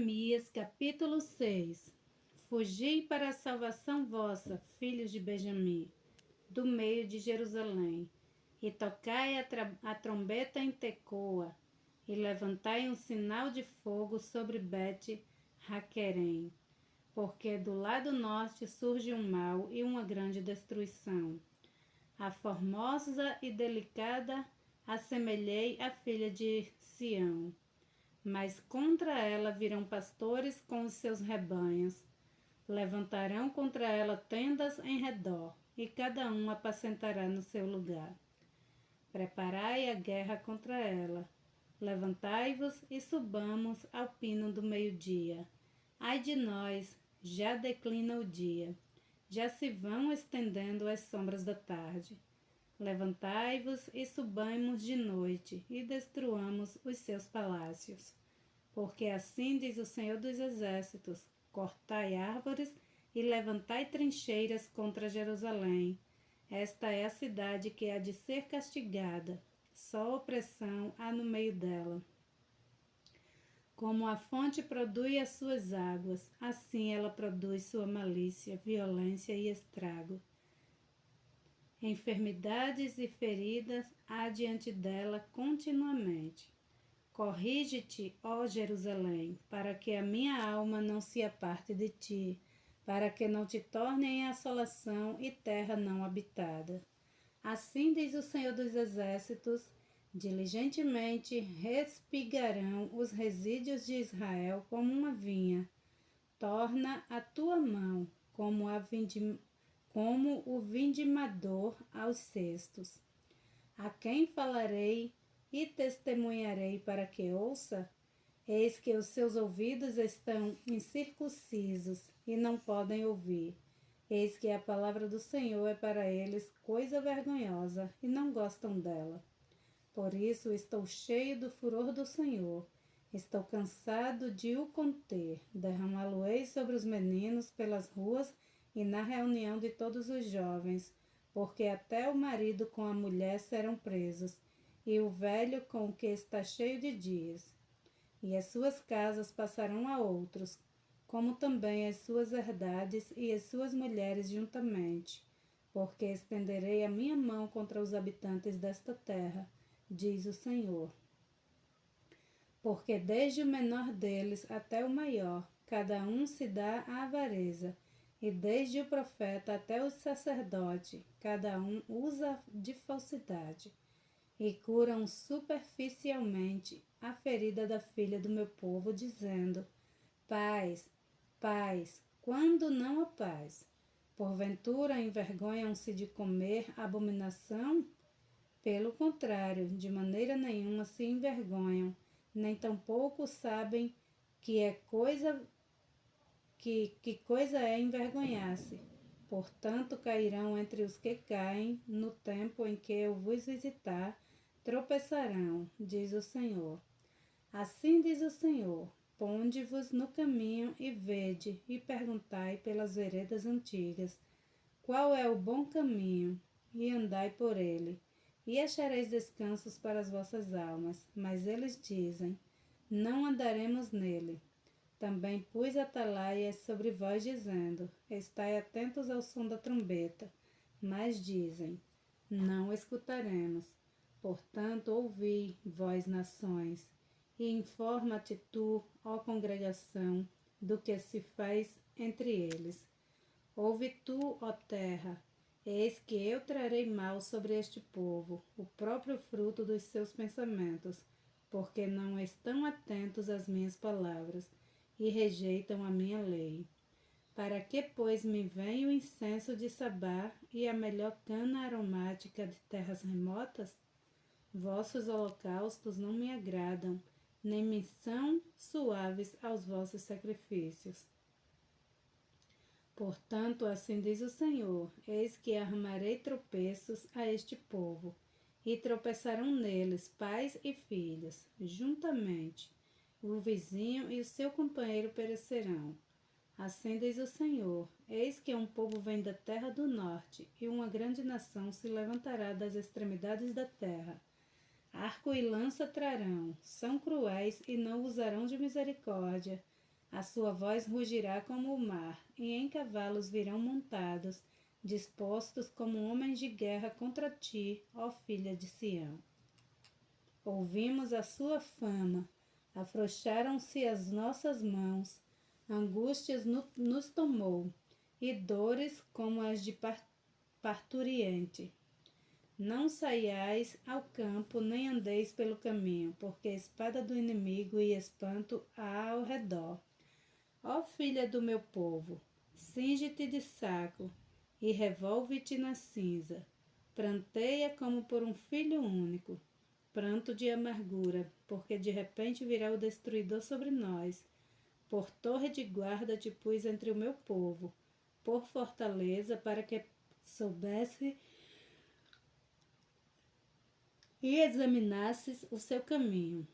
Jeremias, capítulo 6. Fugi para a salvação vossa, filhos de Benjamim, do meio de Jerusalém, e tocai a trombeta em Tecoa, e levantai um sinal de fogo sobre Bet-Raquerem, porque do lado norte surge um mal e uma grande destruição. A formosa e delicada assemelhei à filha de Sião, mas contra ela virão pastores com os seus rebanhos. Levantarão contra ela tendas em redor, e cada um apacentará no seu lugar. Preparai a guerra contra ela. Levantai-vos e subamos ao pino do meio-dia. Ai de nós, já declina o dia, já se vão estendendo as sombras da tarde. Levantai-vos e subamos de noite, e destruamos os seus palácios. Porque assim diz o Senhor dos Exércitos: cortai árvores e levantai trincheiras contra Jerusalém. Esta é a cidade que há de ser castigada, só opressão há no meio dela. Como a fonte produz as suas águas, assim ela produz sua malícia, violência e estrago. Enfermidades e feridas há diante dela continuamente. Corrige-te, ó Jerusalém, para que a minha alma não se aparte de ti, para que não te torne em assolação e terra não habitada. Assim diz o Senhor dos Exércitos: diligentemente respigarão os resíduos de Israel como uma vinha. Torna a tua mão como o vindimador aos cestos. A quem falarei e testemunharei para que ouça? Eis que os seus ouvidos estão incircuncisos e não podem ouvir. Eis que a palavra do Senhor é para eles coisa vergonhosa e não gostam dela. Por isso estou cheio do furor do Senhor. Estou cansado de o conter. Derramá-lo-ei sobre os meninos pelas ruas e na reunião de todos os jovens, porque até o marido com a mulher serão presos, e o velho com o que está cheio de dias. E as suas casas passarão a outros, como também as suas herdades e as suas mulheres juntamente, porque estenderei a minha mão contra os habitantes desta terra, diz o Senhor. Porque desde o menor deles até o maior, cada um se dá à avareza, e desde o profeta até o sacerdote, cada um usa de falsidade, e curam superficialmente a ferida da filha do meu povo, dizendo: paz, paz, quando não há paz. Porventura envergonham-se de comer abominação? Pelo contrário, de maneira nenhuma se envergonham, nem tampouco sabem que coisa é envergonhar-se. Portanto, cairão entre os que caem, no tempo em que eu vos visitar, tropeçarão, diz o Senhor. Assim diz o Senhor: ponde-vos no caminho e vede, e perguntai pelas veredas antigas, qual é o bom caminho, e andai por ele, e achareis descansos para as vossas almas. Mas eles dizem: não andaremos nele. Também pus atalaias sobre vós, dizendo: estai atentos ao som da trombeta. Mas dizem: não escutaremos. Portanto, ouvi, vós nações, e informa-te tu, ó congregação, do que se faz entre eles. Ouve tu, ó terra, eis que eu trarei mal sobre este povo, o próprio fruto dos seus pensamentos, porque não estão atentos às minhas palavras e rejeitam a minha lei. Para que, pois, me vem o incenso de Sabá e a melhor cana aromática de terras remotas? Vossos holocaustos não me agradam, nem me são suaves aos vossos sacrifícios. Portanto, assim diz o Senhor: eis que armarei tropeços a este povo, e tropeçarão neles pais e filhos, juntamente. O vizinho e o seu companheiro perecerão. Assim diz o Senhor: eis que um povo vem da terra do norte, e uma grande nação se levantará das extremidades da terra. Arco e lança trarão, são cruéis e não usarão de misericórdia. A sua voz rugirá como o mar, e em cavalos virão montados, dispostos como homens de guerra contra ti, ó filha de Sião. Ouvimos a sua fama, afrouxaram-se as nossas mãos, angústias nos tomou, e dores como as de parturiente. Não saiais ao campo, nem andeis pelo caminho, porque a espada do inimigo e espanto há ao redor. Ó filha do meu povo, cinge-te de saco e revolve-te na cinza. Pranteia como por um filho único, pranto de amargura, porque de repente virá o destruidor sobre nós. Por torre de guarda te pus entre o meu povo, por fortaleza, para que soubesse e examinasses o seu caminho.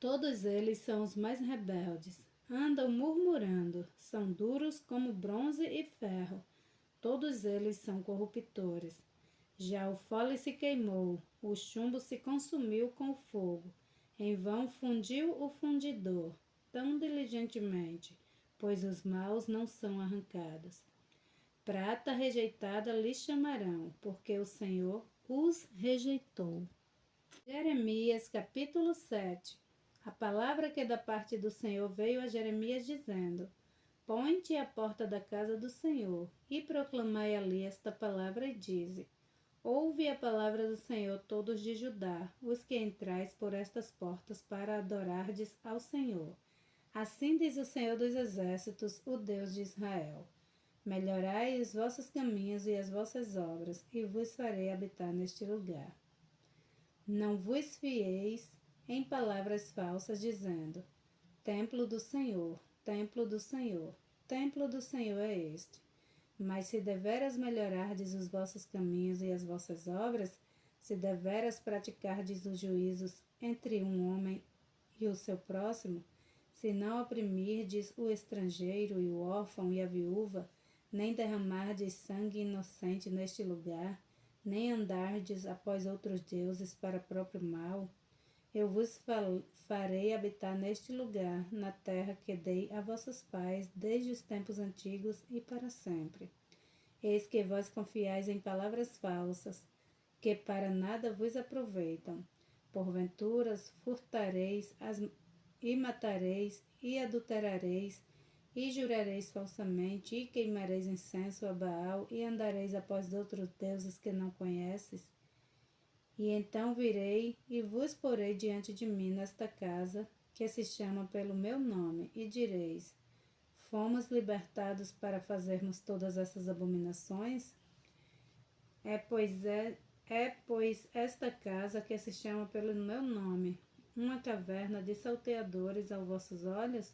Todos eles são os mais rebeldes, andam murmurando, são duros como bronze e ferro, todos eles são corruptores. Já o fole se queimou, o chumbo se consumiu com o fogo, em vão fundiu o fundidor, tão diligentemente, pois os maus não são arrancados. Prata rejeitada lhes chamarão, porque o Senhor os rejeitou. Jeremias capítulo 7. A palavra que da parte do Senhor veio a Jeremias dizendo: Põe-te à porta da casa do Senhor e proclamai ali esta palavra e dize: Ouve a palavra do Senhor, todos de Judá, os que entrais por estas portas para adorardes ao Senhor. Assim diz o Senhor dos Exércitos, o Deus de Israel: Melhorai os vossos caminhos e as vossas obras, e vos farei habitar neste lugar. Não vos fieis em palavras falsas, dizendo: Templo do Senhor, templo do Senhor, templo do Senhor é este. Mas se deveras melhorardes os vossos caminhos e as vossas obras, se deveras praticardes os juízos entre um homem e o seu próximo, se não oprimirdes o estrangeiro e o órfão e a viúva, nem derramardes sangue inocente neste lugar, nem andardes após outros deuses para próprio mal, eu vos farei habitar neste lugar, na terra que dei a vossos pais desde os tempos antigos e para sempre. Eis que vós confiais em palavras falsas, que para nada vos aproveitam. Porventura furtareis e matareis e adulterareis, e jurareis falsamente, e queimareis incenso a Baal, e andareis após outros deuses que não conheces. E então virei e vos porei diante de mim nesta casa, que se chama pelo meu nome, e direis: Fomos libertados para fazermos todas essas abominações? Pois esta casa que se chama pelo meu nome, uma caverna de salteadores aos vossos olhos?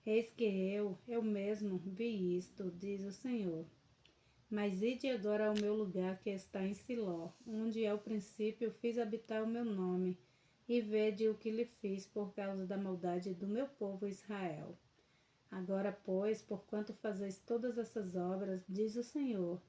Eis que eu mesmo vi isto, diz o Senhor. Mas ide agora ao meu lugar que está em Siló, onde ao princípio fiz habitar o meu nome, e vede o que lhe fiz por causa da maldade do meu povo Israel. Agora, pois, porquanto fazeis todas essas obras, diz o Senhor,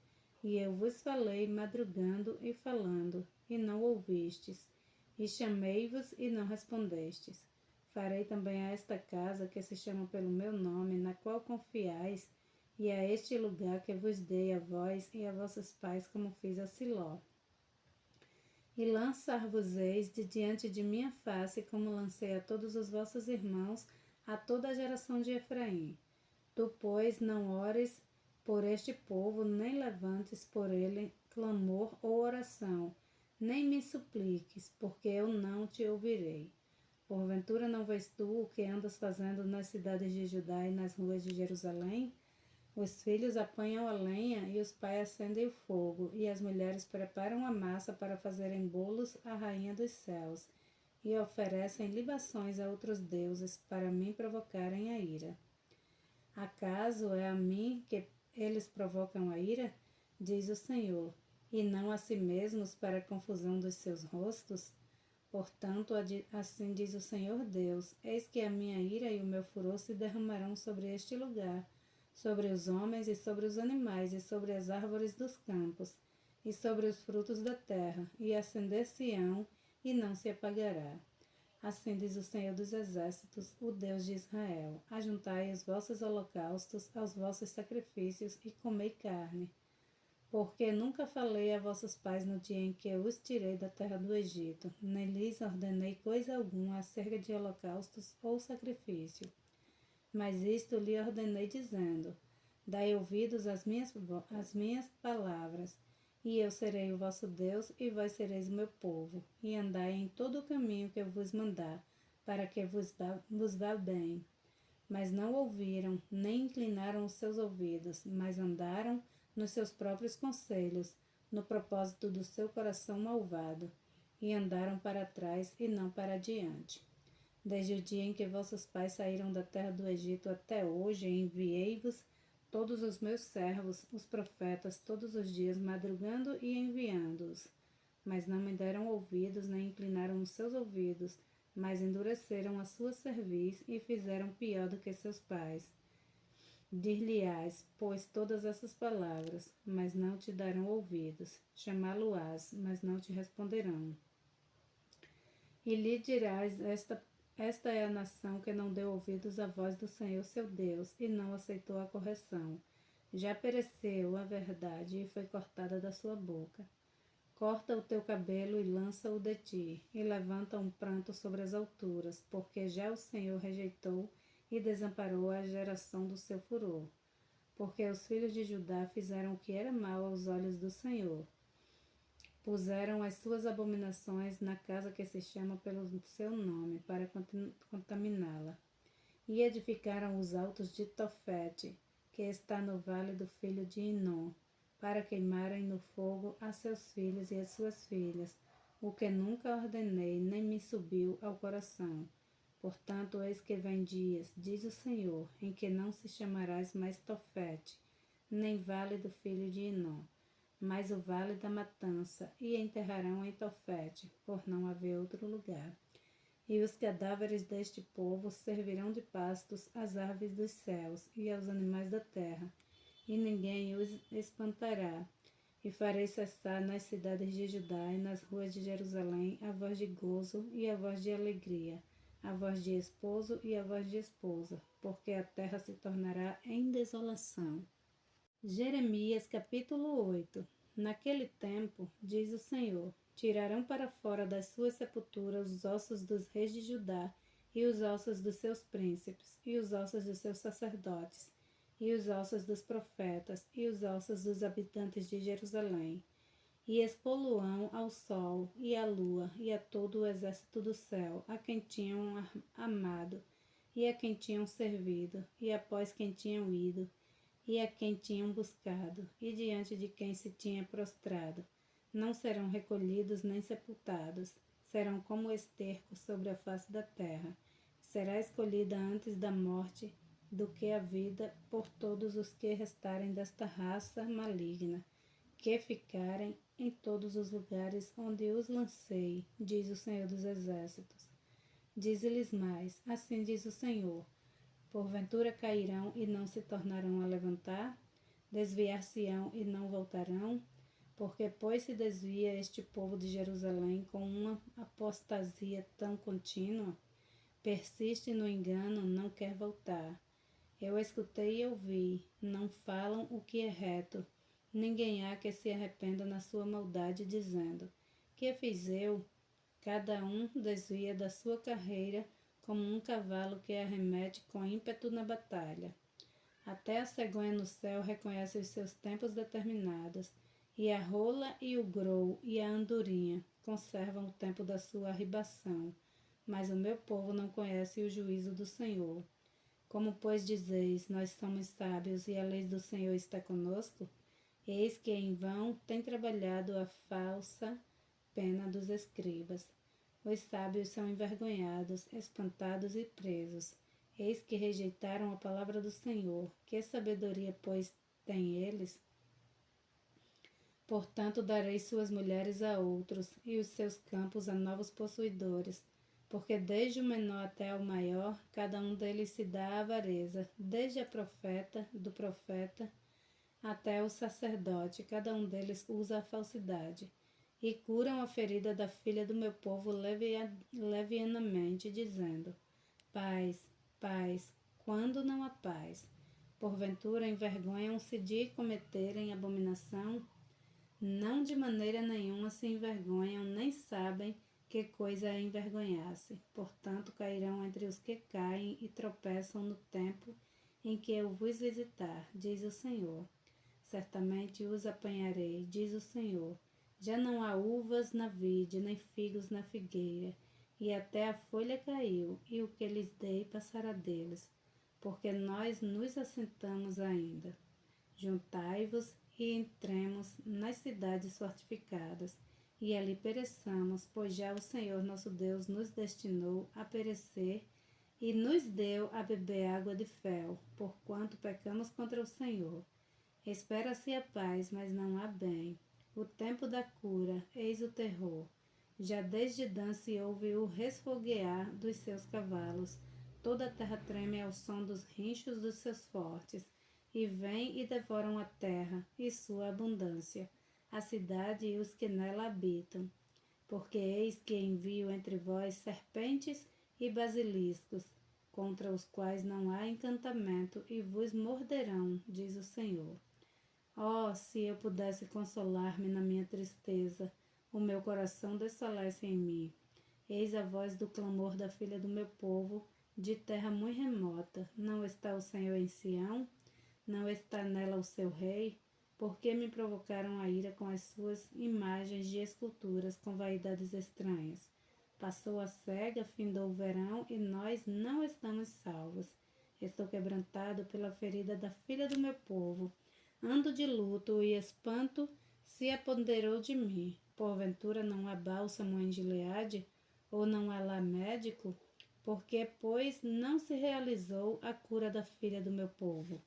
e eu vos falei madrugando e falando, e não ouvistes, e chamei-vos e não respondestes. Farei também a esta casa que se chama pelo meu nome, na qual confiais, e a este lugar que vos dei a vós e a vossos pais, como fiz a Siló. E lançar-vos-eis de diante de minha face, como lancei a todos os vossos irmãos, a toda a geração de Efraim. Tu, pois, não ores por este povo, nem levantes por ele clamor ou oração, nem me supliques, porque eu não te ouvirei. Porventura não vês tu o que andas fazendo nas cidades de Judá e nas ruas de Jerusalém? Os filhos apanham a lenha e os pais acendem o fogo, e as mulheres preparam a massa para fazerem bolos à rainha dos céus, e oferecem libações a outros deuses para me provocarem a ira. Acaso é a mim que eles provocam a ira? Diz o Senhor, e não a si mesmos para a confusão dos seus rostos? Portanto, assim diz o Senhor Deus, eis que a minha ira e o meu furor se derramarão sobre este lugar, sobre os homens e sobre os animais e sobre as árvores dos campos e sobre os frutos da terra, e acender-se-ão e não se apagará. Assim diz o Senhor dos Exércitos, o Deus de Israel: ajuntai os vossos holocaustos aos vossos sacrifícios e comei carne. Porque nunca falei a vossos pais no dia em que eu os tirei da terra do Egito, nem lhes ordenei coisa alguma acerca de holocaustos ou sacrifício. Mas isto lhe ordenei dizendo: dai ouvidos às minhas palavras, e eu serei o vosso Deus, e vós sereis o meu povo, e andai em todo o caminho que eu vos mandar, para que vos vá bem. Mas não ouviram, nem inclinaram os seus ouvidos, mas andaram nos seus próprios conselhos, no propósito do seu coração malvado, e andaram para trás e não para diante. Desde o dia em que vossos pais saíram da terra do Egito até hoje, enviei-vos todos os meus servos, os profetas, todos os dias, madrugando e enviando-os. Mas não me deram ouvidos, nem inclinaram os seus ouvidos, mas endureceram a sua cerviz e fizeram pior do que seus pais. Dir-lhe-ás, pois, todas essas palavras, mas não te darão ouvidos. Chamá-lo-ás, mas não te responderão. E lhe dirás, esta é a nação que não deu ouvidos à voz do Senhor seu Deus, e não aceitou a correção. Já pereceu a verdade e foi cortada da sua boca. Corta o teu cabelo e lança-o de ti, e levanta um pranto sobre as alturas, porque já o Senhor rejeitou e desamparou a geração do seu furor. Porque os filhos de Judá fizeram o que era mal aos olhos do Senhor. Puseram as suas abominações na casa que se chama pelo seu nome, para contaminá-la. E edificaram os altos de Tofete, que está no vale do filho de Inom, para queimarem no fogo a seus filhos e as suas filhas, o que nunca ordenei, nem me subiu ao coração. Portanto, eis que vem dias, diz o Senhor, em que não se chamarás mais Tofete, nem vale do filho de Inom, mas o vale da matança, e enterrarão em Tofete, por não haver outro lugar. E os cadáveres deste povo servirão de pastos às aves dos céus e aos animais da terra, e ninguém os espantará. E farei cessar nas cidades de Judá e nas ruas de Jerusalém a voz de gozo e a voz de alegria, a voz de esposo e a voz de esposa, porque a terra se tornará em desolação. Jeremias capítulo 8. Naquele tempo, diz o Senhor, tirarão para fora das suas sepulturas os ossos dos reis de Judá, e os ossos dos seus príncipes, e os ossos dos seus sacerdotes, e os ossos dos profetas, e os ossos dos habitantes de Jerusalém, e expô-lo-ão ao sol, e à lua, e a todo o exército do céu, a quem tinham amado, e a quem tinham servido, e após quem tinham ido, e a quem tinham buscado, e diante de quem se tinha prostrado. Não serão recolhidos nem sepultados, serão como esterco sobre a face da terra. Será escolhida antes da morte do que a vida por todos os que restarem desta raça maligna, que ficarem em todos os lugares onde os lancei, diz o Senhor dos Exércitos. Diz-lhes mais, assim diz o Senhor: porventura cairão e não se tornarão a levantar? Desviar-se-ão e não voltarão? Porque, pois, se desvia este povo de Jerusalém com uma apostasia tão contínua? Persiste no engano, não quer voltar. Eu escutei e ouvi, não falam o que é reto. Ninguém há que se arrependa na sua maldade, dizendo: que fiz eu? Cada um desvia da sua carreira, como um cavalo que arremete com ímpeto na batalha. Até a cegonha no céu reconhece os seus tempos determinados, e a rola e o grou e a andorinha conservam o tempo da sua arribação. Mas o meu povo não conhece o juízo do Senhor. Como, pois, dizeis, nós somos sábios e a lei do Senhor está conosco? Eis que em vão tem trabalhado a falsa pena dos escribas. Os sábios são envergonhados, espantados e presos. Eis que rejeitaram a palavra do Senhor. Que sabedoria, pois, têm eles? Portanto, darei suas mulheres a outros, e os seus campos a novos possuidores. Porque desde o menor até o maior, cada um deles se dá à avareza, desde do profeta, até o sacerdote, cada um deles usa a falsidade. e curam a ferida da filha do meu povo levianamente, dizendo: paz, paz, quando não há paz. Porventura envergonham-se de cometerem abominação? Não, de maneira nenhuma se envergonham, nem sabem que coisa é envergonhar-se. Portanto, cairão entre os que caem e tropeçam no tempo em que eu vos visitar, diz o Senhor. Certamente os apanharei, diz o Senhor. Já não há uvas na vide, nem figos na figueira, e até a folha caiu, e o que lhes dei passará deles, porque nós nos assentamos ainda. Juntai-vos e entremos nas cidades fortificadas, e ali pereçamos, pois já o Senhor nosso Deus nos destinou a perecer e nos deu a beber água de fel, porquanto pecamos contra o Senhor. Espera-se a paz, mas não há bem. O tempo da cura, eis o terror. Já desde Dan se ouve o resfoguear dos seus cavalos. Toda a terra treme ao som dos rinchos dos seus fortes. E vêm e devoram a terra e sua abundância, a cidade e os que nela habitam. Porque eis que envio entre vós serpentes e basiliscos, contra os quais não há encantamento, e vos morderão, diz o Senhor. Oh, se eu pudesse consolar-me na minha tristeza, o meu coração desfalece em mim. Eis a voz do clamor da filha do meu povo, de terra muito remota. Não está o Senhor em Sião? Não está nela o seu rei? Porque me provocaram a ira com as suas imagens de esculturas com vaidades estranhas? Passou a cega, findou o verão, e nós não estamos salvos. Estou quebrantado pela ferida da filha do meu povo. Ando de luto e espanto se apoderou de mim. Porventura não há bálsamo em Gileade? Ou não há lá médico? Porque, pois, não se realizou a cura da filha do meu povo.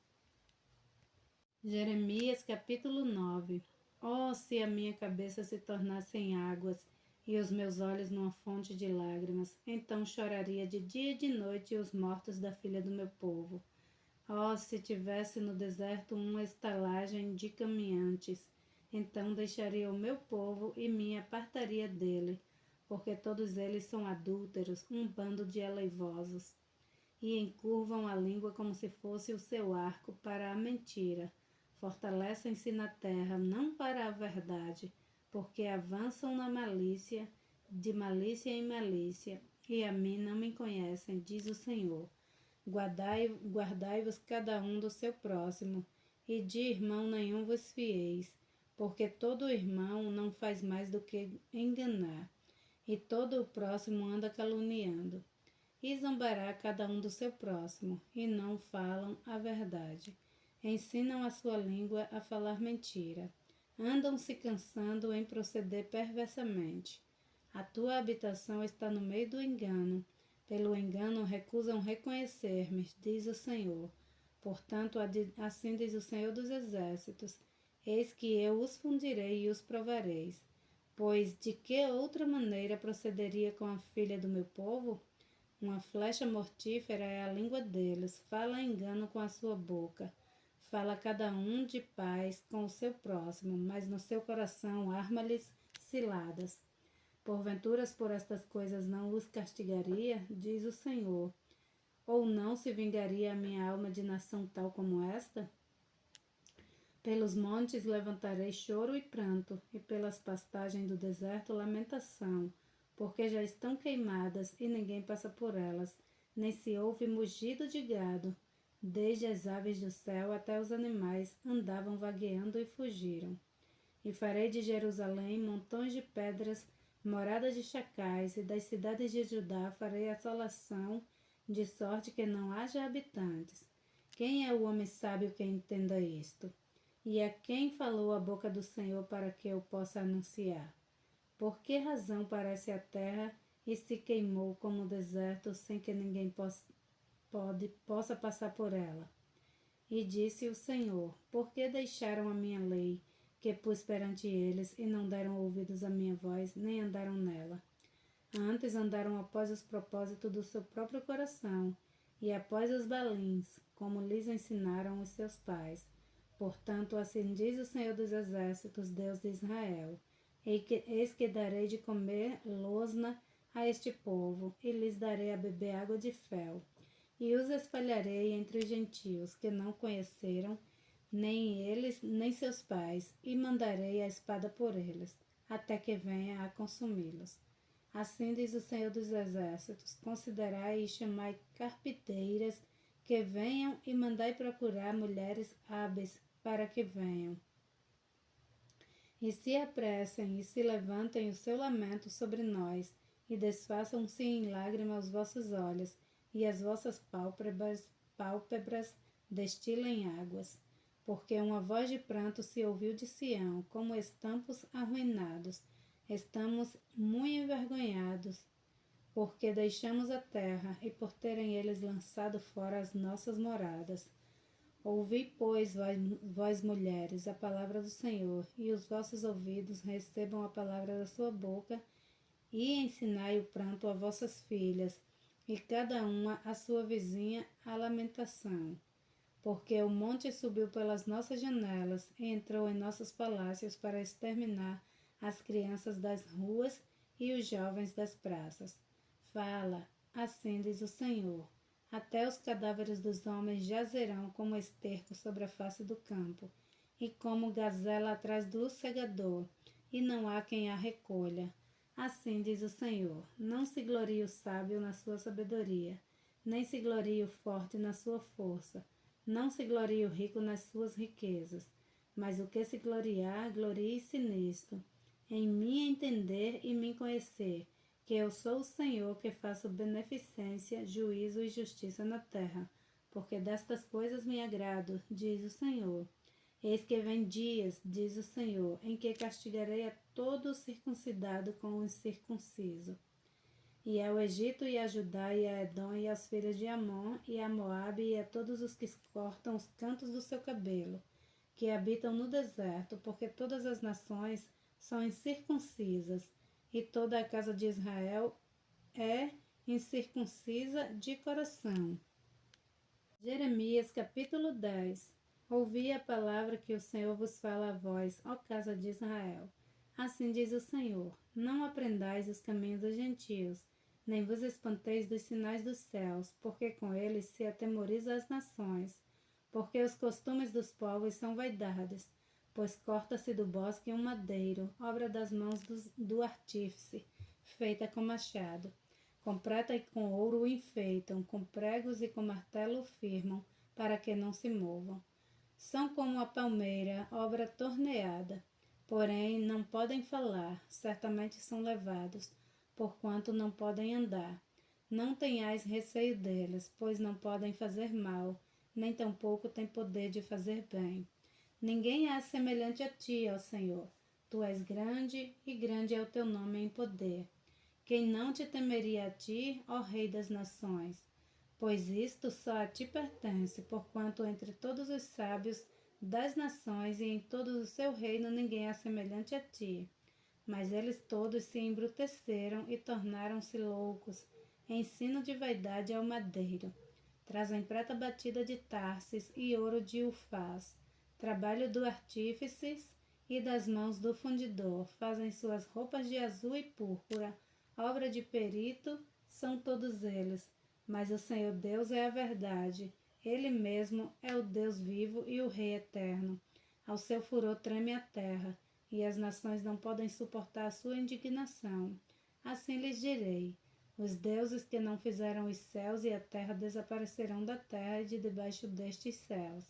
Jeremias capítulo 9. Oh, se a minha cabeça se tornasse em águas e os meus olhos numa fonte de lágrimas, então choraria de dia e de noite os mortos da filha do meu povo. Oh, se tivesse no deserto uma estalagem de caminhantes, então deixaria o meu povo e me apartaria dele, porque todos eles são adúlteros, um bando de aleivosos, e encurvam a língua como se fosse o seu arco para a mentira. Fortalecem-se na terra, não para a verdade, porque avançam na malícia, de malícia em malícia, e a mim não me conhecem, diz o Senhor. Guardai-vos cada um do seu próximo, e de irmão nenhum vos fieis, porque todo irmão não faz mais do que enganar, e todo o próximo anda caluniando. E zombará cada um do seu próximo, e não falam a verdade. Ensinam a sua língua a falar mentira. Andam se cansando em proceder perversamente. A tua habitação está no meio do engano. Pelo engano recusam reconhecer-me, diz o Senhor. Portanto, assim diz o Senhor dos Exércitos: eis que eu os fundirei e os provareis. Pois de que outra maneira procederia com a filha do meu povo? Uma flecha mortífera é a língua deles, fala engano com a sua boca. Fala cada um de paz com o seu próximo, mas no seu coração arma-lhes ciladas. Porventuras por estas coisas não os castigaria, diz o Senhor, ou não se vingaria a minha alma de nação tal como esta? Pelos montes levantarei choro e pranto, e pelas pastagens do deserto lamentação, porque já estão queimadas e ninguém passa por elas, nem se ouve mugido de gado. Desde as aves do céu até os animais andavam vagueando e fugiram. E farei de Jerusalém montões de pedras, moradas de chacais, e das cidades de Judá farei assolação, de sorte que não haja habitantes. Quem é o homem sábio que entenda isto? E a quem falou a boca do Senhor para que eu possa anunciar? Por que razão parece a terra e se queimou como o deserto sem que ninguém possa passar por ela? E disse o Senhor: por que deixaram a minha lei, que pus perante eles, e não deram ouvidos à minha voz, nem andaram nela? Antes andaram após os propósitos do seu próprio coração, e após os balins, como lhes ensinaram os seus pais. Portanto, assim diz o Senhor dos Exércitos, Deus de Israel: Eis que darei de comer losna a este povo, e lhes darei a beber água de fel. E os espalharei entre os gentios, que não conheceram, nem eles, nem seus pais, e mandarei a espada por eles, até que venha a consumi-los. Assim diz o Senhor dos Exércitos: considerai e chamai carpinteiras, que venham, e mandai procurar mulheres hábeis, para que venham. E se apressem e se levantem o seu lamento sobre nós, e desfaçam-se em lágrimas os vossos olhos, e as vossas pálpebras destilem águas. Porque uma voz de pranto se ouviu de Sião, como estampos arruinados. Estamos muito envergonhados, porque deixamos a terra, e por terem eles lançado fora as nossas moradas. Ouvi, pois, vós mulheres, a palavra do Senhor, e os vossos ouvidos recebam a palavra da sua boca, e ensinai o pranto a vossas filhas, e cada uma a sua vizinha a lamentação. Porque o monte subiu pelas nossas janelas e entrou em nossos palácios para exterminar as crianças das ruas e os jovens das praças. Fala, assim diz o Senhor. Até os cadáveres dos homens jazerão como esterco sobre a face do campo, e como gazela atrás do segador, e não há quem a recolha. Assim diz o Senhor: não se glorie o sábio na sua sabedoria, nem se glorie o forte na sua força, não se glorie o rico nas suas riquezas, mas o que se gloriar, glorie-se nisto, em me entender e me conhecer, que eu sou o Senhor que faço beneficência, juízo e justiça na terra, porque destas coisas me agrado, diz o Senhor. Eis que vem dias, diz o Senhor, em que castigarei a todo o circuncidado com o incircunciso. E ao Egito, e a Judá, e a Edom, e aos filhos de Amon, e a Moabe, e a todos os que cortam os cantos do seu cabelo, que habitam no deserto, porque todas as nações são incircuncisas, e toda a casa de Israel é incircuncisa de coração. Jeremias capítulo 10. Ouvi a palavra que o Senhor vos fala a vós, ó casa de Israel. Assim diz o Senhor: não aprendais os caminhos dos gentios, nem vos espanteis dos sinais dos céus, porque com eles se atemoriza as nações. Porque os costumes dos povos são vaidades, pois corta-se do bosque um madeiro, obra das mãos do artífice, feita com machado. Com prata e com ouro o enfeitam, com pregos e com martelo o firmam, para que não se movam. São como a palmeira, obra torneada, porém não podem falar, certamente são levados, porquanto não podem andar. Não tenhais receio deles, pois não podem fazer mal, nem tampouco têm poder de fazer bem. Ninguém há semelhante a ti, ó Senhor. Tu és grande, e grande é o teu nome em poder. Quem não te temeria a ti, ó Rei das Nações? Pois isto só a ti pertence, porquanto entre todos os sábios das nações e em todo o seu reino ninguém há semelhante a ti. Mas eles todos se embruteceram e tornaram-se loucos. Ensino de vaidade ao madeiro. Trazem prata batida de Tarsis e ouro de Ufaz. Trabalho do artífices e das mãos do fundidor. Fazem suas roupas de azul e púrpura. Obra de perito são todos eles. Mas o Senhor Deus é a verdade. Ele mesmo é o Deus vivo e o Rei eterno. Ao seu furor treme a terra, e as nações não podem suportar a sua indignação. Assim lhes direi: os deuses que não fizeram os céus e a terra desaparecerão da terra e de debaixo destes céus.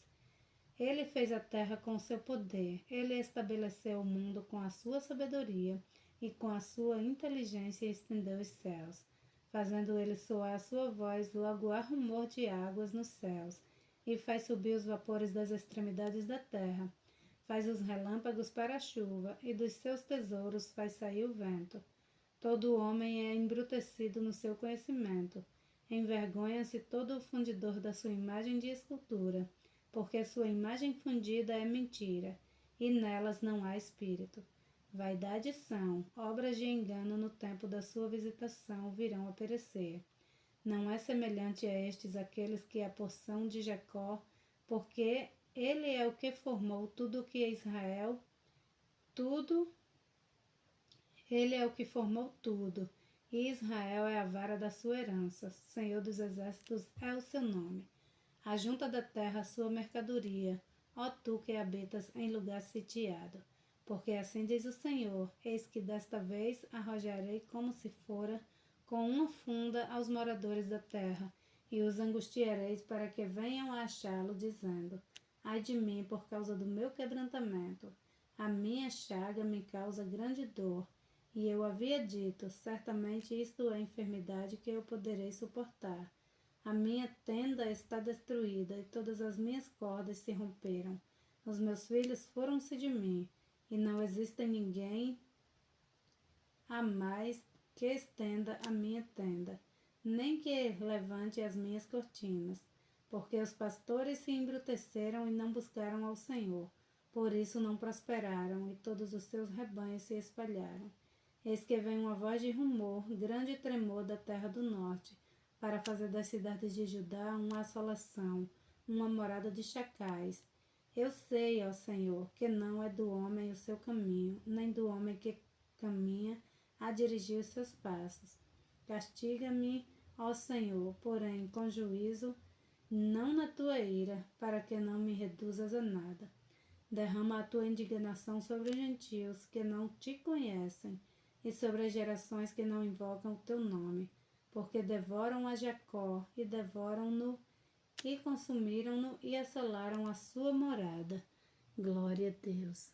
Ele fez a terra com seu poder, ele estabeleceu o mundo com a sua sabedoria, e com a sua inteligência estendeu os céus, fazendo ele soar a sua voz, logo há rumor de águas nos céus, e faz subir os vapores das extremidades da terra, faz os relâmpagos para a chuva, e dos seus tesouros faz sair o vento. Todo homem é embrutecido no seu conhecimento, envergonha-se todo o fundidor da sua imagem de escultura, porque sua imagem fundida é mentira, e nelas não há espírito. Vaidade são, obras de engano no tempo da sua visitação virão a perecer. Não é semelhante a estes aqueles que a porção de Jacó, porque ele é o que formou tudo o que é Israel, tudo Ele é o que formou tudo, e Israel é a vara da sua herança. Senhor dos exércitos é o seu nome. Ajunta da terra a sua mercadoria, ó tu que habitas em lugar sitiado. Porque assim diz o Senhor, eis que desta vez arrojarei como se fora com uma funda aos moradores da terra, e os angustiareis para que venham a achá-lo, dizendo: ai de mim por causa do meu quebrantamento. A minha chaga me causa grande dor. E eu havia dito, certamente isto é enfermidade que eu poderei suportar. A minha tenda está destruída e todas as minhas cordas se romperam. Os meus filhos foram-se de mim, e não existe ninguém a mais que estenda a minha tenda, nem que levante as minhas cortinas, porque os pastores se embruteceram e não buscaram ao Senhor. Por isso não prosperaram, e todos os seus rebanhos se espalharam. Eis que vem uma voz de rumor, grande tremor da terra do norte, para fazer das cidades de Judá uma assolação, uma morada de chacais. Eu sei, ó Senhor, que não é do homem o seu caminho, nem do homem que caminha a dirigir os seus passos. Castiga-me, ó Senhor, porém com juízo, não na tua ira, para que não me reduzas a nada. Derrama a tua indignação sobre os gentios que não te conhecem e sobre as gerações que não invocam o teu nome, porque devoram a Jacó e devoram-no e consumiram-no e assolaram a sua morada. Glória a Deus.